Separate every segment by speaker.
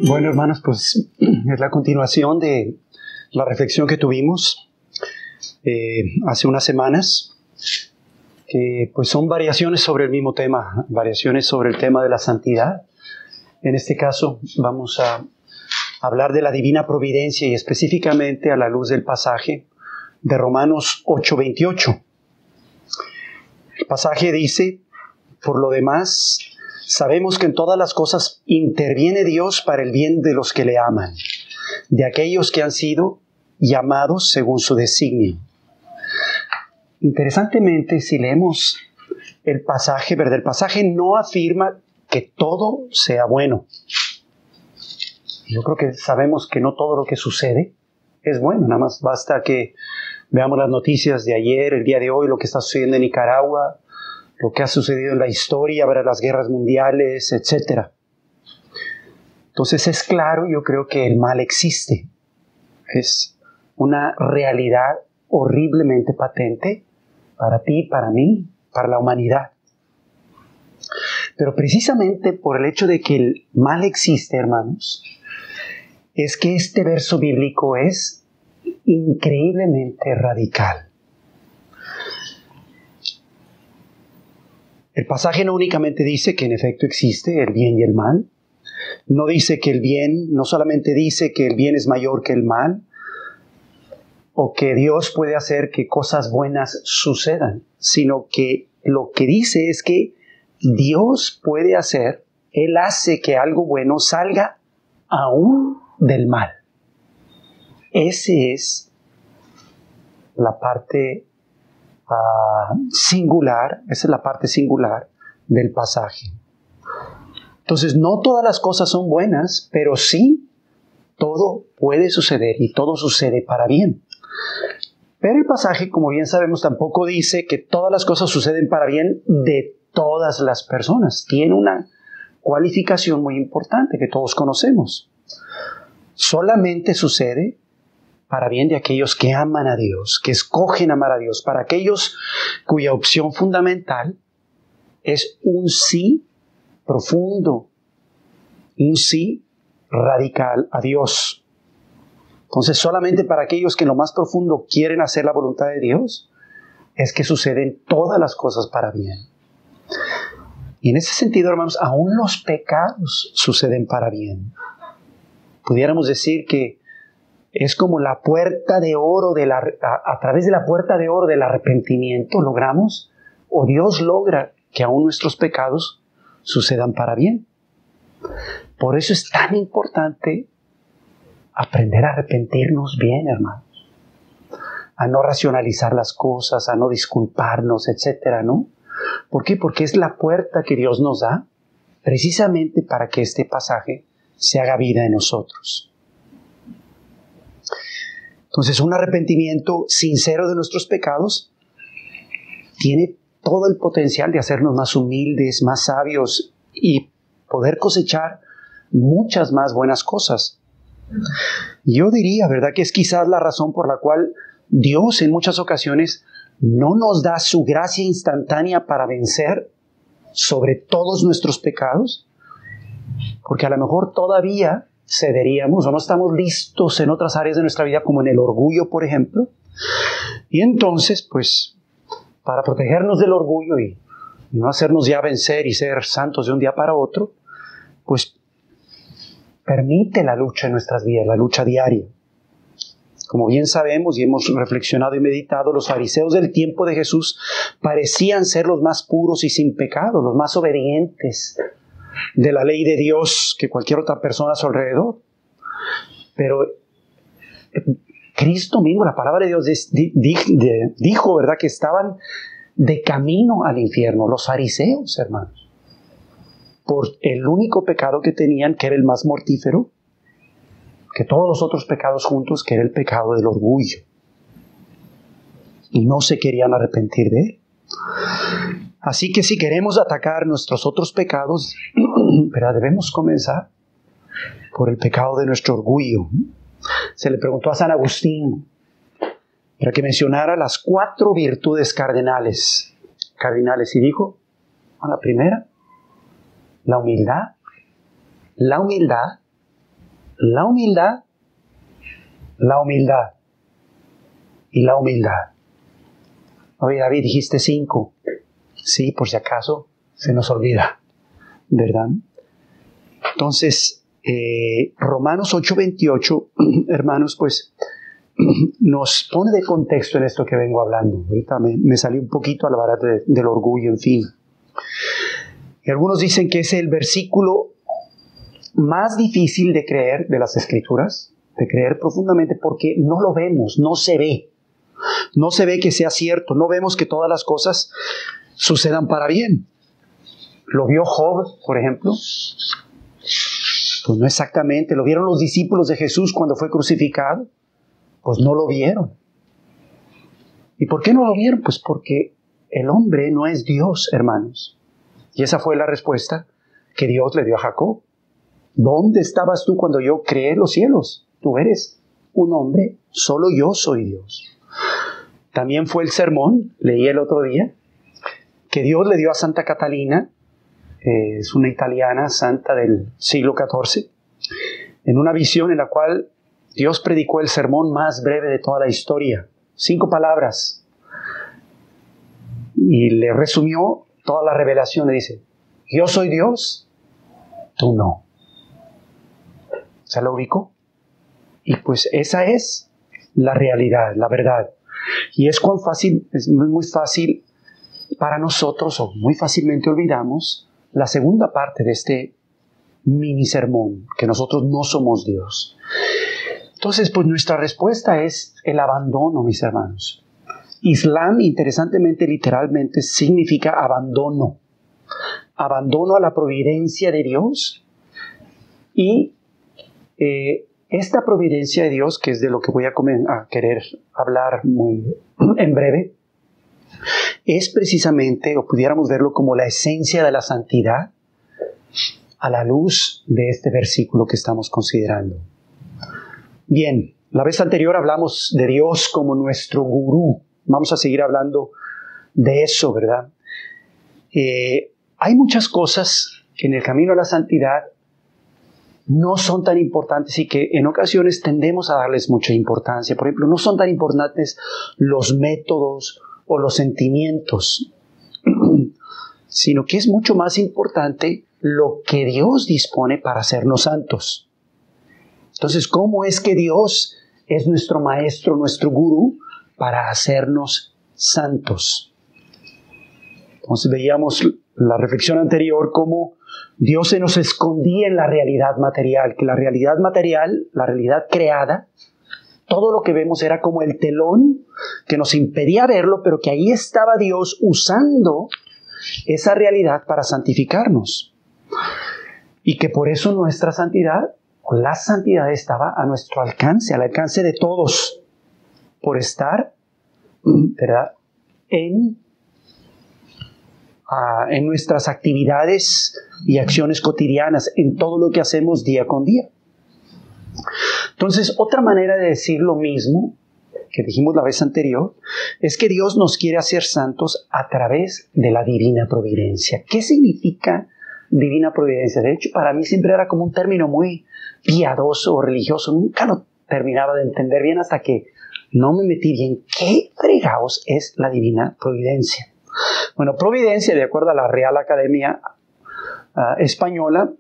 Speaker 1: Bueno, hermanos, pues es la continuación de la reflexión que tuvimos hace unas semanas, que pues son variaciones sobre el mismo tema, variaciones sobre el tema de la santidad. En este caso vamos a hablar de la divina providencia y específicamente a la luz del pasaje de Romanos 8:28. El pasaje dice: por lo demás, sabemos que en todas las cosas interviene Dios para el bien de los que le aman, de aquellos que han sido llamados según su designio. Interesantemente, si leemos el pasaje, ¿verdad? El pasaje no afirma que todo sea bueno. Yo creo que sabemos que no todo lo que sucede es bueno. Nada más basta que veamos las noticias de ayer, el día de hoy, lo que está sucediendo en Nicaragua, lo que ha sucedido en la historia, ¿verdad? Las guerras mundiales, etc. Entonces es claro, yo creo que el mal existe. Es una realidad horriblemente patente para ti, para mí, para la humanidad. Pero precisamente por el hecho de que el mal existe, hermanos, es que este verso bíblico es increíblemente radical. El pasaje no únicamente dice que en efecto existe el bien y el mal, no dice que el bien, no solamente dice que el bien es mayor que el mal, o que Dios puede hacer que cosas buenas sucedan, sino que lo que dice es que Dios puede hacer, Él hace que algo bueno salga aún del mal. Esa es la parte singular, esa es la parte singular del pasaje. Entonces, no todas las cosas son buenas, pero sí todo puede suceder y todo sucede para bien. Pero el pasaje, como bien sabemos, tampoco dice que todas las cosas suceden para bien de todas las personas. Tiene una cualificación muy importante que todos conocemos. Solamente sucede para bien de aquellos que aman a Dios, que escogen amar a Dios, para aquellos cuya opción fundamental es un sí profundo, un sí radical a Dios. Entonces, solamente para aquellos que en lo más profundo quieren hacer la voluntad de Dios, es que suceden todas las cosas para bien. Y en ese sentido, hermanos, aún los pecados suceden para bien. Pudiéramos decir que es como la puerta de oro, a través de la puerta de oro del arrepentimiento logramos, o Dios logra que aún nuestros pecados sucedan para bien. Por eso es tan importante aprender a arrepentirnos bien, hermanos. A no racionalizar las cosas, a no disculparnos, etcétera, ¿no? ¿Por qué? Porque es la puerta que Dios nos da precisamente para que este pasaje se haga vida en nosotros. Entonces, un arrepentimiento sincero de nuestros pecados tiene todo el potencial de hacernos más humildes, más sabios y poder cosechar muchas más buenas cosas. Yo diría, ¿verdad?, que es quizás la razón por la cual Dios en muchas ocasiones no nos da su gracia instantánea para vencer sobre todos nuestros pecados, porque a lo mejor todavía cederíamos o no estamos listos en otras áreas de nuestra vida, como en el orgullo, por ejemplo. Y entonces, pues, para protegernos del orgullo y no hacernos ya vencer y ser santos de un día para otro, pues permite la lucha en nuestras vidas, la lucha diaria. Como bien sabemos y hemos reflexionado y meditado, los fariseos del tiempo de Jesús parecían ser los más puros y sin pecado, los más obedientes de la ley de Dios que cualquier otra persona a su alrededor. Pero Cristo mismo, la palabra de Dios dijo, ¿verdad?, que estaban de camino al infierno, los fariseos, hermanos, por el único pecado que tenían, que era el más mortífero que todos los otros pecados juntos, que era el pecado del orgullo. Y no se querían arrepentir de él. Así que si queremos atacar nuestros otros pecados, pero debemos comenzar por el pecado de nuestro orgullo. Se le preguntó a San Agustín para que mencionara las 4 virtudes cardinales y dijo: A la primera, la humildad, la humildad, la humildad, la humildad y la humildad. Oye, David, dijiste 5. Sí, por si acaso se nos olvida, ¿verdad? Entonces, Romanos 8:28, hermanos, pues nos pone de contexto en esto que vengo hablando. Ahorita me salí un poquito a la vara del orgullo, en fin. Y algunos dicen que es el versículo más difícil de creer de las Escrituras, de creer profundamente, porque no lo vemos, no se ve. No se ve que sea cierto, no vemos que todas las cosas sucedan para bien. ¿Lo vio Job, por ejemplo? Pues no exactamente. ¿Lo vieron los discípulos de Jesús cuando fue crucificado? Pues no lo vieron. ¿Y por qué no lo vieron? Pues porque el hombre no es Dios, hermanos. Y esa fue la respuesta que Dios le dio a Jacob. ¿Dónde estabas tú cuando yo creé los cielos? Tú eres un hombre, solo yo soy Dios. También fue el sermón, leí el otro día, que Dios le dio a Santa Catalina, es una italiana santa del siglo XIV, en una visión en la cual Dios predicó el sermón más breve de toda la historia, 5 palabras, y le resumió toda la revelación. Le dice: yo soy Dios, tú no. ¿Se lo ubicó? Y pues esa es la realidad, la verdad. Y es muy fácil para nosotros, o muy fácilmente olvidamos la segunda parte de este mini sermón, que nosotros no somos Dios. Entonces, pues nuestra respuesta es el abandono, mis hermanos. Islam, interesantemente, literalmente, significa abandono. Abandono a la providencia de Dios. Y esta providencia de Dios, que es de lo que voy a querer hablar muy en breve, es precisamente, o pudiéramos verlo como la esencia de la santidad, a la luz de este versículo que estamos considerando. Bien, la vez anterior hablamos de Dios como nuestro gurú. Vamos a seguir hablando de eso, ¿verdad? Hay muchas cosas que en el camino a la santidad no son tan importantes y que en ocasiones tendemos a darles mucha importancia. Por ejemplo, no son tan importantes los métodos o los sentimientos, sino que es mucho más importante lo que Dios dispone para hacernos santos. Entonces, ¿cómo es que Dios es nuestro maestro, nuestro gurú, para hacernos santos? Entonces veíamos la reflexión anterior cómo Dios se nos escondía en la realidad material, que la realidad material, la realidad creada, todo lo que vemos era como el telón que nos impedía verlo, pero que ahí estaba Dios usando esa realidad para santificarnos. Y que por eso nuestra santidad, o la santidad, estaba a nuestro alcance, al alcance de todos, por estar, ¿verdad?, en nuestras actividades y acciones cotidianas, en todo lo que hacemos día con día. Entonces, otra manera de decir lo mismo que dijimos la vez anterior es que Dios nos quiere hacer santos a través de la divina providencia. ¿Qué significa divina providencia? De hecho, para mí siempre era como un término muy piadoso o religioso. Nunca lo terminaba de entender bien hasta que no me metí bien. ¿Qué fregados es la divina providencia? Bueno, providencia, de acuerdo a la Real Academia Española,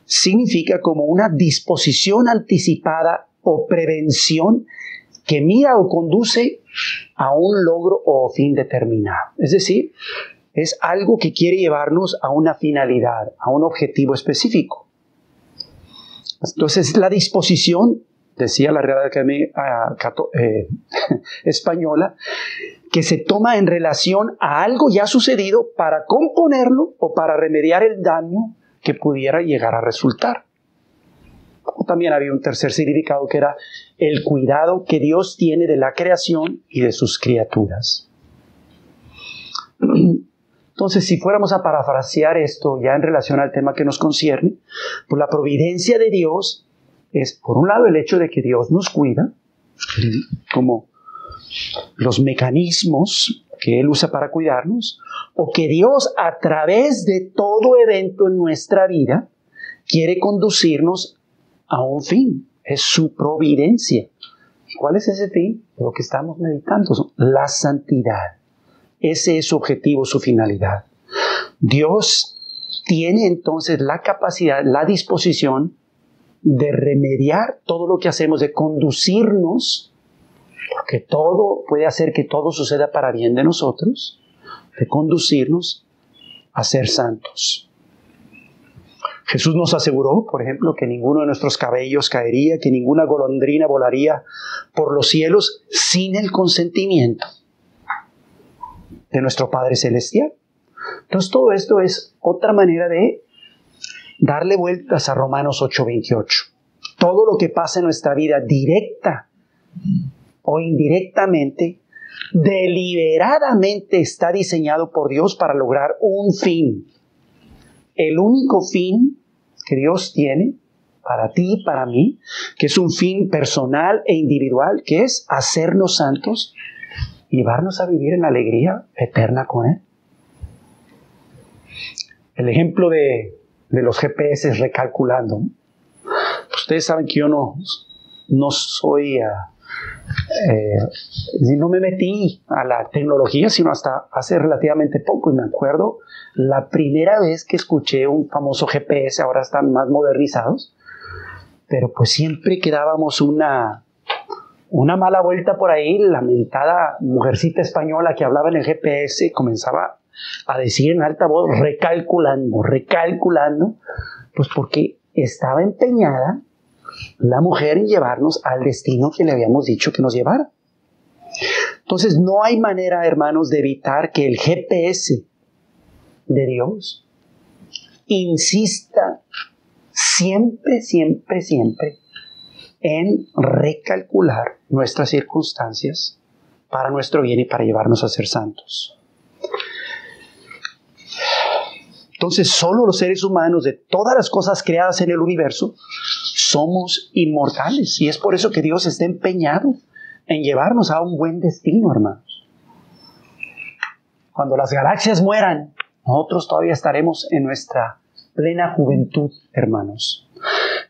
Speaker 1: significa como una disposición anticipada o prevención que mira o conduce a un logro o fin determinado. Es decir, es algo que quiere llevarnos a una finalidad, a un objetivo específico. Entonces, la disposición, decía la Real Academia Española, que se toma en relación a algo ya sucedido para componerlo o para remediar el daño que pudiera llegar a resultar. O también había un tercer significado que era el cuidado que Dios tiene de la creación y de sus criaturas. Entonces, si fuéramos a parafrasear esto ya en relación al tema que nos concierne, pues la providencia de Dios es, por un lado, el hecho de que Dios nos cuida, como los mecanismos que Él usa para cuidarnos, o que Dios a través de todo evento en nuestra vida quiere conducirnos a un fin. Es su providencia. ¿Cuál es ese fin? Lo que estamos meditando, la santidad. Ese es su objetivo, su finalidad. Dios tiene entonces la capacidad, la disposición de remediar todo lo que hacemos, de conducirnos, porque todo puede hacer que todo suceda para bien de nosotros, de conducirnos a ser santos. Jesús nos aseguró, por ejemplo, que ninguno de nuestros cabellos caería, que ninguna golondrina volaría por los cielos sin el consentimiento de nuestro Padre Celestial. Entonces todo esto es otra manera de darle vueltas a Romanos 8:28. Todo lo que pasa en nuestra vida, directa o indirectamente, deliberadamente está diseñado por Dios para lograr un fin. El único fin que Dios tiene para ti y para mí, que es un fin personal e individual, que es hacernos santos y llevarnos a vivir en alegría eterna con Él. El ejemplo de los GPS recalculando. Ustedes saben que yo no soy, no me metí a la tecnología, sino hasta hace relativamente poco. Y me acuerdo la primera vez que escuché un famoso GPS, ahora están más modernizados, pero pues siempre que dábamos una mala vuelta por ahí, la mentada mujercita española que hablaba en el GPS comenzaba a decir en alta voz, recalculando, pues porque estaba empeñada la mujer en llevarnos al destino que le habíamos dicho que nos llevara. Entonces no hay manera, hermanos, de evitar que el GPS de Dios insista siempre en recalcular nuestras circunstancias para nuestro bien y para llevarnos a ser santos. Entonces, solo los seres humanos de todas las cosas creadas en el universo somos inmortales. Y es por eso que Dios está empeñado en llevarnos a un buen destino, hermanos. Cuando las galaxias mueran, nosotros todavía estaremos en nuestra plena juventud, hermanos.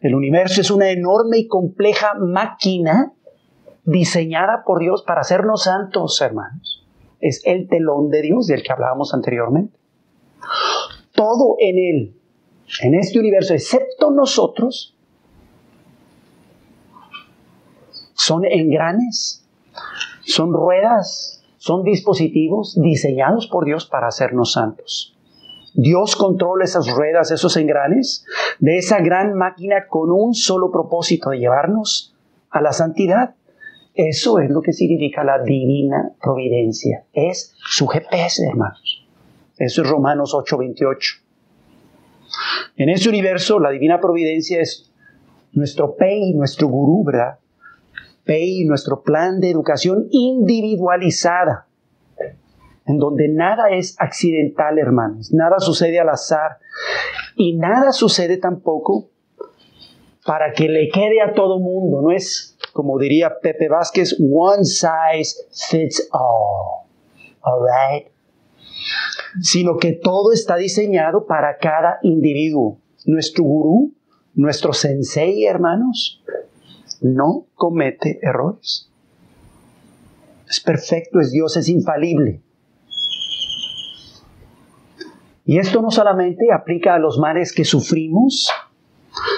Speaker 1: El universo es una enorme y compleja máquina diseñada por Dios para hacernos santos, hermanos. Es el telón de Dios del que hablábamos anteriormente. Todo en él, en este universo, excepto nosotros, son engranes, son ruedas, son dispositivos diseñados por Dios para hacernos santos. Dios controla esas ruedas, esos engranes de esa gran máquina con un solo propósito, de llevarnos a la santidad. Eso es lo que significa la divina providencia. Es su GPS, hermanos. Eso es Romanos 8:28. En ese universo, la divina providencia es nuestro PEI, nuestro gurú, ¿verdad? PEI, nuestro plan de educación individualizada, en donde nada es accidental, hermanos. Nada sucede al azar. Y nada sucede tampoco para que le quede a todo mundo. No es, como diría Pepe Vázquez, one size fits all. All right? Sino que todo está diseñado para cada individuo. Nuestro gurú, nuestro sensei, hermanos, no comete errores. Es perfecto, es Dios, es infalible. Y esto no solamente aplica a los males que sufrimos,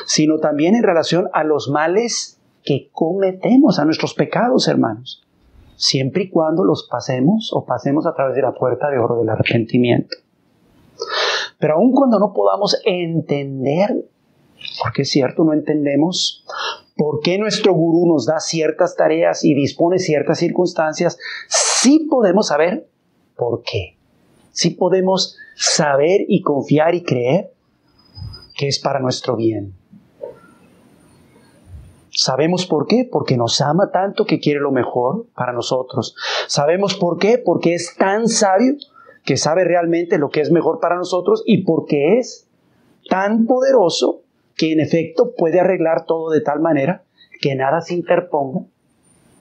Speaker 1: sino también en relación a los males que cometemos, a nuestros pecados, hermanos. Siempre y cuando los pasemos a través de la puerta de oro del arrepentimiento. Pero aun cuando no podamos entender, porque es cierto, no entendemos por qué nuestro gurú nos da ciertas tareas y dispone ciertas circunstancias, sí podemos saber por qué. Sí podemos saber y confiar y creer que es para nuestro bien. ¿Sabemos por qué? Porque nos ama tanto que quiere lo mejor para nosotros. ¿Sabemos por qué? Porque es tan sabio que sabe realmente lo que es mejor para nosotros y porque es tan poderoso que en efecto puede arreglar todo de tal manera que nada se interponga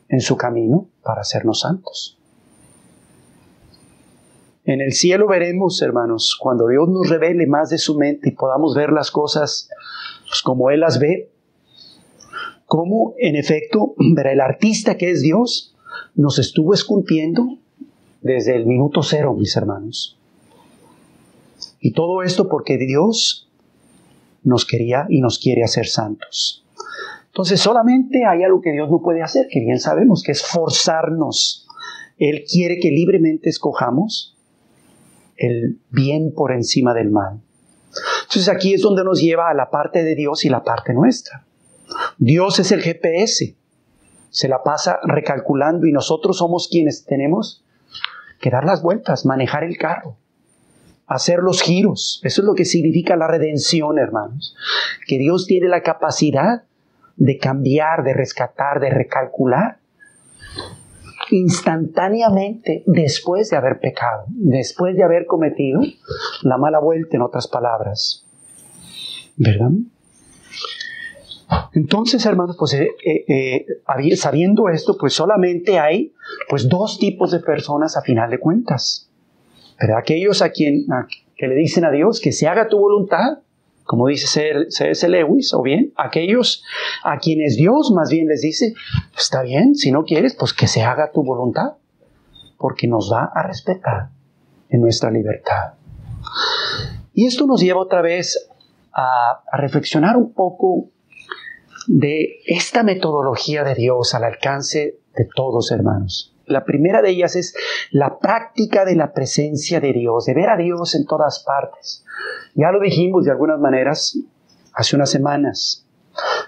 Speaker 1: en su camino para hacernos santos. En el cielo veremos, hermanos, cuando Dios nos revele más de su mente y podamos ver las cosas pues, como Él las ve, cómo en efecto el artista que es Dios nos estuvo esculpiendo desde el minuto cero, mis hermanos. Y todo esto porque Dios nos quería y nos quiere hacer santos. Entonces solamente hay algo que Dios no puede hacer, que bien sabemos, que es forzarnos. Él quiere que libremente escojamos el bien por encima del mal. Entonces aquí es donde nos lleva a la parte de Dios y la parte nuestra. Dios es el GPS, se la pasa recalculando y nosotros somos quienes tenemos que dar las vueltas, manejar el carro, hacer los giros. Eso es lo que significa la redención, hermanos. Que Dios tiene la capacidad de cambiar, de rescatar, de recalcular instantáneamente después de haber pecado, después de haber cometido la mala vuelta, en otras palabras. ¿Verdad? Entonces, hermanos, pues sabiendo esto, pues solamente hay pues dos tipos de personas a final de cuentas. ¿Verdad? Aquellos que le dicen a Dios que se haga tu voluntad, como dice C.S. Lewis, o bien aquellos a quienes Dios más bien les dice, está bien, si no quieres, pues que se haga tu voluntad, porque nos va a respetar en nuestra libertad. Y esto nos lleva otra vez a reflexionar un poco de esta metodología de Dios al alcance de todos, hermanos. La primera de ellas es la práctica de la presencia de Dios, de ver a Dios en todas partes. Ya lo dijimos de algunas maneras hace unas semanas.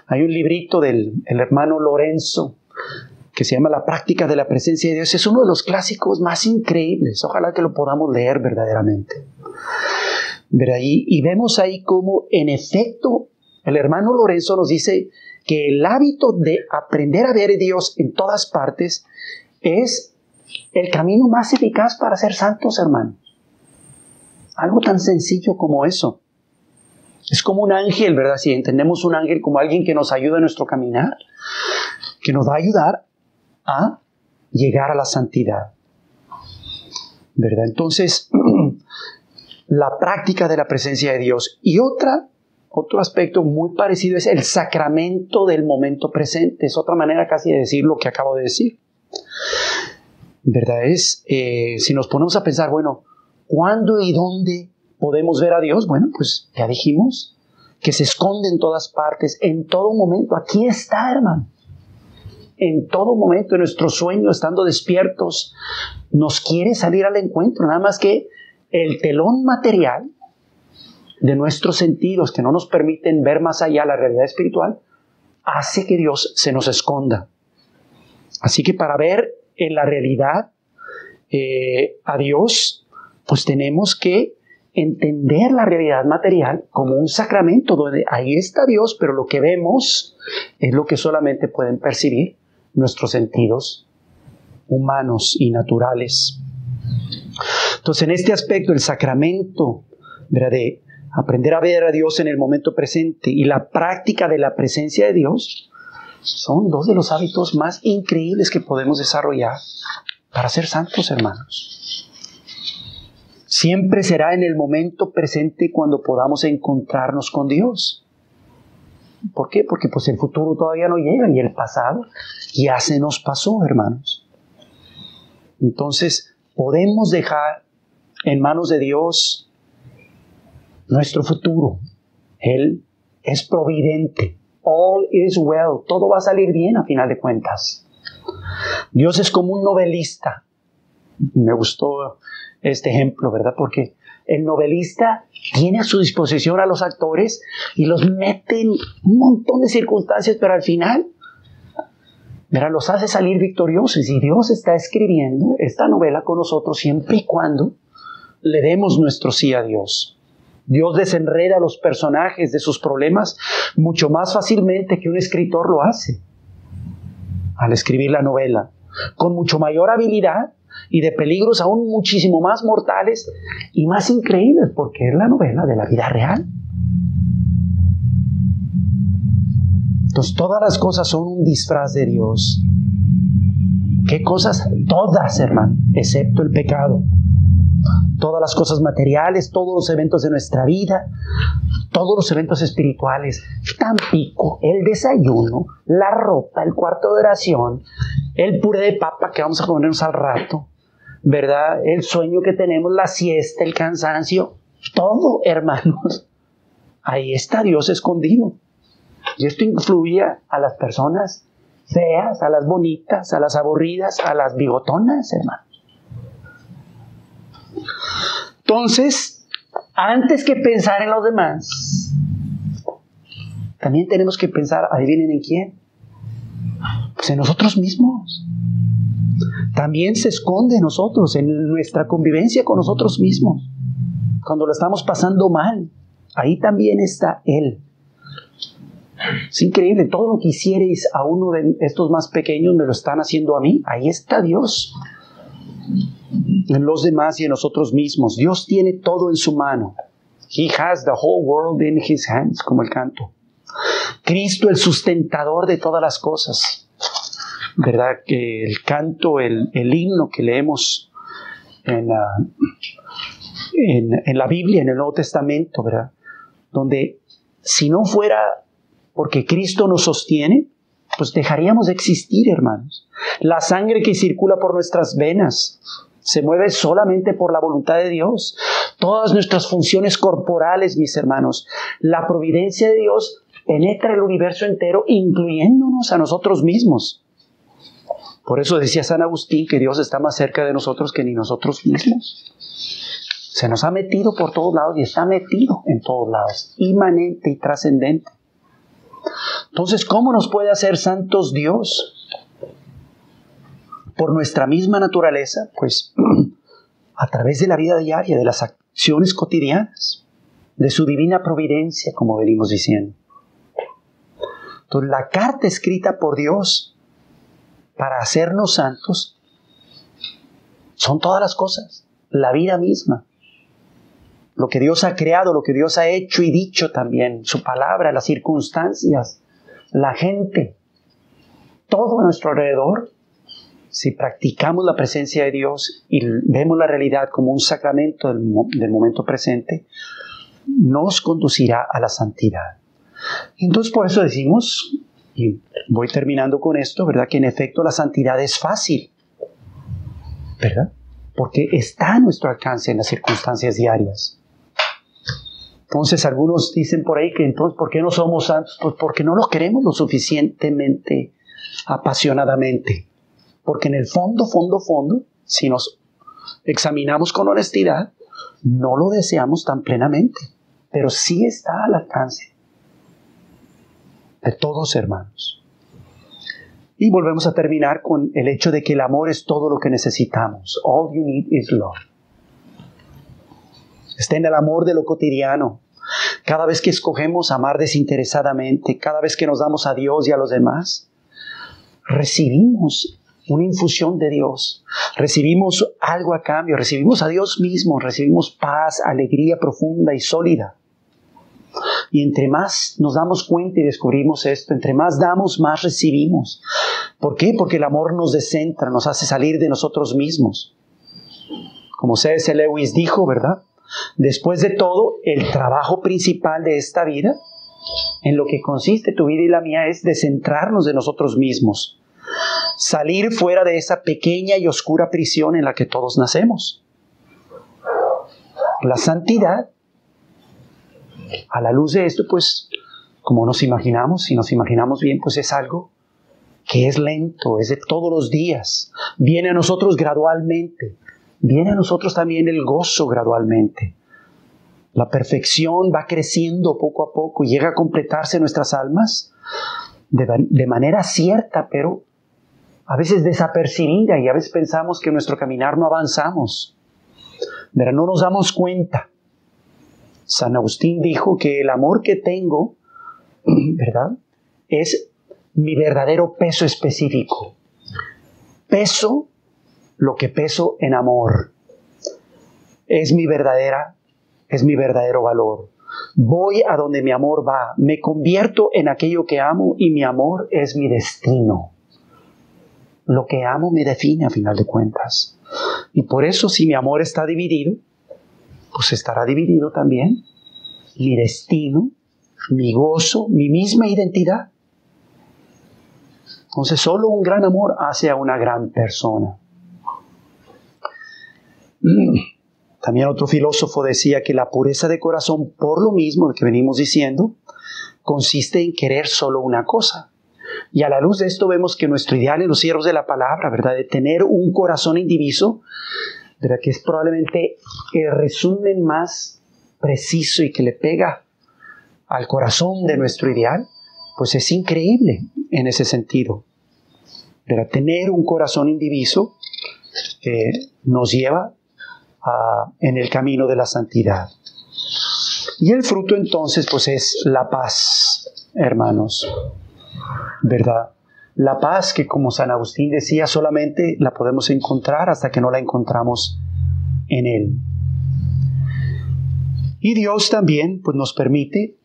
Speaker 1: Hay un librito del hermano Lorenzo que se llama La práctica de la presencia de Dios. Es uno de los clásicos más increíbles. Ojalá que lo podamos leer verdaderamente. Y vemos ahí cómo, en efecto, el hermano Lorenzo nos dice que el hábito de aprender a ver a Dios en todas partes es el camino más eficaz para ser santos, hermanos. Algo tan sencillo como eso. Es como un ángel, ¿verdad? Si entendemos un ángel como alguien que nos ayuda en nuestro caminar, que nos va a ayudar a llegar a la santidad, ¿verdad? Entonces, la práctica de la presencia de Dios. Y otro aspecto muy parecido es el sacramento del momento presente. Es otra manera casi de decir lo que acabo de decir. ¿Verdad? Si nos ponemos a pensar, bueno, ¿cuándo y dónde podemos ver a Dios? Bueno, pues ya dijimos que se esconde en todas partes, en todo momento. Aquí está, hermano. En todo momento, en nuestro sueño, estando despiertos, nos quiere salir al encuentro. Nada más que el telón material de nuestros sentidos, que no nos permiten ver más allá la realidad espiritual, hace que Dios se nos esconda. Así que para ver en la realidad a Dios, pues tenemos que entender la realidad material como un sacramento donde ahí está Dios, pero lo que vemos es lo que solamente pueden percibir nuestros sentidos humanos y naturales. Entonces, en este aspecto, el sacramento, ¿verdad?, de aprender a ver a Dios en el momento presente y la práctica de la presencia de Dios son dos de los hábitos más increíbles que podemos desarrollar para ser santos, hermanos. Siempre será en el momento presente cuando podamos encontrarnos con Dios. ¿Por qué? Porque pues el futuro todavía no llega y el pasado ya se nos pasó, hermanos. Entonces, podemos dejar en manos de Dios nuestro futuro. Él es providente. All is well. Todo va a salir bien a final de cuentas. Dios es como un novelista. Me gustó este ejemplo, ¿verdad? Porque el novelista tiene a su disposición a los actores y los mete en un montón de circunstancias, pero al final, ¿verdad?, los hace salir victoriosos. Y Dios está escribiendo esta novela con nosotros siempre y cuando le demos nuestro sí a Dios. Dios desenreda a los personajes de sus problemas mucho más fácilmente que un escritor lo hace al escribir la novela, con mucho mayor habilidad y de peligros aún muchísimo más mortales y más increíbles, porque es la novela de la vida real. Entonces, todas las cosas son un disfraz de Dios. ¿Qué cosas? Todas, hermano, excepto el pecado. todas las cosas materiales, todos los eventos de nuestra vida, todos los eventos espirituales. Tampico, el desayuno, la ropa, el cuarto de oración, el puré de papa que vamos a comernos al rato, ¿verdad? El sueño que tenemos, la siesta, el cansancio, todo, hermanos. Ahí está Dios escondido. Y esto influye a las personas feas, a las bonitas, a las aburridas, a las bigotonas, hermanos. Entonces, antes que pensar en los demás, también tenemos que pensar, ¿adivinen en quién? Pues en nosotros mismos. También se esconde en nosotros, en nuestra convivencia con nosotros mismos. Cuando lo estamos pasando mal, ahí también está Él. Es increíble, todo lo que hicierais a uno de estos más pequeños me lo están haciendo a mí. Ahí está Dios. En los demás y en nosotros mismos. Dios tiene todo en su mano. He has the whole world in His hands, como el canto. Cristo, el sustentador de todas las cosas. ¿Verdad? Que el canto, el himno que leemos en la Biblia, en el Nuevo Testamento, ¿verdad? Donde si no fuera porque Cristo nos sostiene, pues dejaríamos de existir, hermanos. La sangre que circula por nuestras venas se mueve solamente por la voluntad de Dios. Todas nuestras funciones corporales, mis hermanos, la providencia de Dios penetra el universo entero, incluyéndonos a nosotros mismos. Por eso decía San Agustín que Dios está más cerca de nosotros que ni nosotros mismos. Se nos ha metido por todos lados y está metido en todos lados, inmanente y trascendente. Entonces, ¿cómo nos puede hacer santos Dios? Por nuestra misma naturaleza, pues a través de la vida diaria, de las acciones cotidianas, de su divina providencia, como venimos diciendo. Entonces, la carta escrita por Dios para hacernos santos son todas las cosas, la vida misma. Lo que Dios ha creado, lo que Dios ha hecho y dicho también, su palabra, las circunstancias, la gente, todo a nuestro alrededor. Si practicamos la presencia de Dios y vemos la realidad como un sacramento del momento presente, nos conducirá a la santidad. Entonces por eso decimos, y voy terminando con esto, ¿verdad? Que en efecto la santidad es fácil, ¿verdad? Porque está a nuestro alcance en las circunstancias diarias. Entonces algunos dicen por ahí que entonces ¿por qué no somos santos? Pues porque no lo queremos lo suficientemente apasionadamente. Porque en el fondo, si nos examinamos con honestidad, no lo deseamos tan plenamente. Pero sí está al alcance de todos, hermanos. Y volvemos a terminar con el hecho de que el amor es todo lo que necesitamos. All you need is love. Está en el amor de lo cotidiano. Cada vez que escogemos amar desinteresadamente, cada vez que nos damos a Dios y a los demás, recibimos una infusión de Dios. Recibimos algo a cambio, recibimos a Dios mismo, recibimos paz, alegría profunda y sólida. Y entre más nos damos cuenta y descubrimos esto, entre más damos, más recibimos. ¿Por qué? Porque el amor nos descentra, nos hace salir de nosotros mismos. Como C.S. Lewis dijo, ¿verdad? Después de todo, el trabajo principal de esta vida, en lo que consiste tu vida y la mía, es descentrarnos de nosotros mismos. Salir fuera de esa pequeña y oscura prisión en la que todos nacemos. La santidad, a la luz de esto, pues, como nos imaginamos, si nos imaginamos bien, pues es algo que es lento, es de todos los días. Viene a nosotros gradualmente. Viene a nosotros también el gozo gradualmente. La perfección va creciendo poco a poco y llega a completarse en nuestras almas de manera cierta, pero a veces desapercibida, y a veces pensamos que en nuestro caminar no avanzamos. Pero no nos damos cuenta. San Agustín dijo que el amor que tengo, ¿verdad?, es mi verdadero peso específico. Peso lo que peso en amor. Es mi verdadero valor. Voy a donde mi amor va. Me convierto en aquello que amo y mi amor es mi destino. Lo que amo me define a final de cuentas. Y por eso, si mi amor está dividido, pues estará dividido también mi destino, mi gozo, mi misma identidad. Entonces, solo un gran amor hace a una gran persona. También otro filósofo decía que la pureza de corazón, por lo mismo que venimos diciendo, consiste en querer solo una cosa. Y a la luz de esto vemos que nuestro ideal en los siervos de la palabra, ¿verdad?, de tener un corazón indiviso, ¿verdad?, que es probablemente el resumen más preciso y que le pega al corazón de nuestro ideal, pues es increíble en ese sentido. ¿Verdad? Tener un corazón indiviso nos lleva en el camino de la santidad. Y el fruto entonces pues es la paz, hermanos, ¿verdad? La paz que, como San Agustín decía, solamente la podemos encontrar hasta que no la encontramos en Él. Y Dios también pues nos permite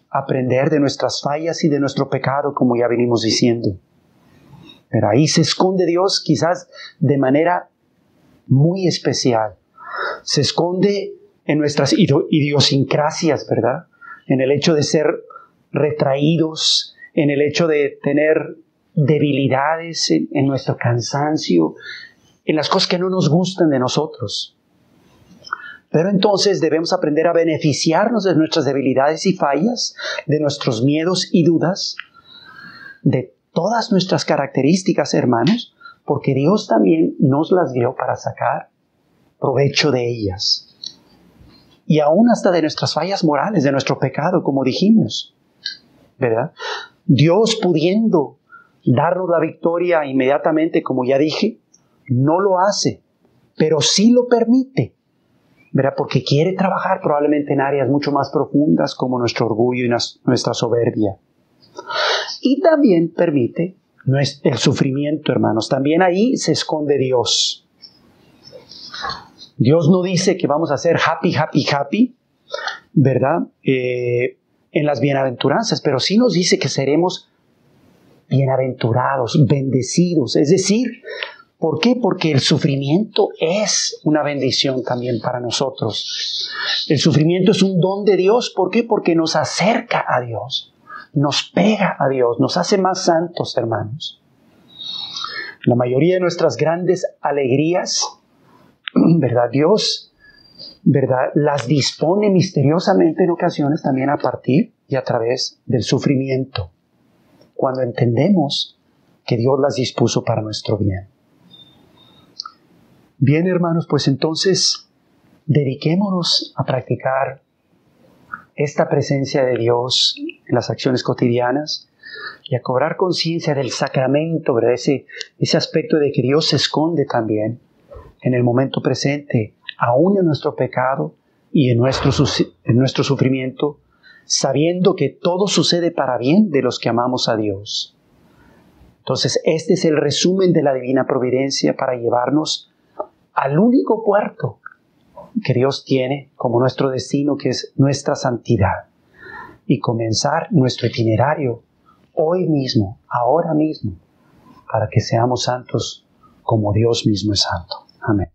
Speaker 1: aprender de nuestras fallas y de nuestro pecado, como ya venimos diciendo. Pero ahí se esconde Dios quizás de manera muy especial. Se esconde en nuestras idiosincrasias, ¿verdad? En el hecho de ser retraídos, en el hecho de tener debilidades, en nuestro cansancio, en las cosas que no nos gustan de nosotros. Pero entonces debemos aprender a beneficiarnos de nuestras debilidades y fallas, de nuestros miedos y dudas, de todas nuestras características, hermanos, porque Dios también nos las dio para sacar provecho de ellas. Y aún hasta de nuestras fallas morales, de nuestro pecado, como dijimos, ¿verdad? Dios, pudiendo darnos la victoria inmediatamente, como ya dije, no lo hace, pero sí lo permite, ¿verdad? Porque quiere trabajar probablemente en áreas mucho más profundas, como nuestro orgullo y nuestra soberbia. Y también permite el sufrimiento, hermanos. También ahí se esconde Dios. Dios no dice que vamos a ser happy, happy, happy, ¿verdad? En las bienaventuranzas, pero sí nos dice que seremos bienaventurados, bendecidos. Es decir, ¿por qué? Porque el sufrimiento es una bendición también para nosotros. El sufrimiento es un don de Dios. ¿Por qué? Porque nos acerca a Dios. Nos pega a Dios, nos hace más santos, hermanos. La mayoría de nuestras grandes alegrías, ¿verdad? Dios, ¿verdad?, las dispone misteriosamente en ocasiones también a partir y a través del sufrimiento, cuando entendemos que Dios las dispuso para nuestro bien. Bien, hermanos, pues entonces dediquémonos a practicar esta presencia de Dios en las acciones cotidianas y a cobrar conciencia del sacramento, ¿verdad? Ese aspecto de que Dios se esconde también en el momento presente, aún en nuestro pecado y en nuestro sufrimiento, sabiendo que todo sucede para bien de los que amamos a Dios. Entonces, este es el resumen de la divina providencia para llevarnos al único puerto que Dios tiene como nuestro destino, que es nuestra santidad, y comenzar nuestro itinerario hoy mismo, ahora mismo, para que seamos santos como Dios mismo es santo. Amén.